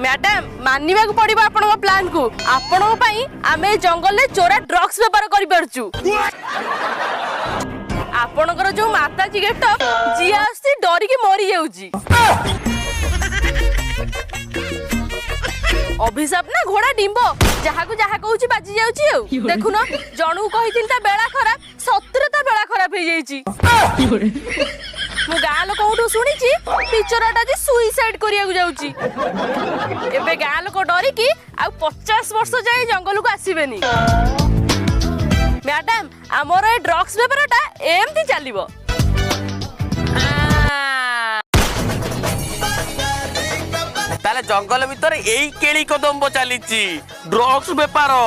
madam मानिबा को पड़िबो आपन प्लान को आपन पई आमे जंगल ले चोरा ड्रग्स व्यापार करि परचू आपनकर जो माता जी गेटअप जी आसी डरी के मरी जाउची अभिशाप ना घोड़ा डिंबो जहा को जहा कहूची बाजी जाउची देखु न जणू कहिथिन ता बेला खराब सतरे ता बेला खराब हे जाईची मु गाँ लोक शुणी टीचरटा जी सुइसाइड करिया जाऊची एबे गाँ लोक डरिकी आ 50 वर्ष जाए जंगल को आसीबेनी मैडम आमर ए ड्रग्स व्यापारटा एमती चलिबो ताले जंगल भितर एई केली कदम चलीची ड्रग्स बेपार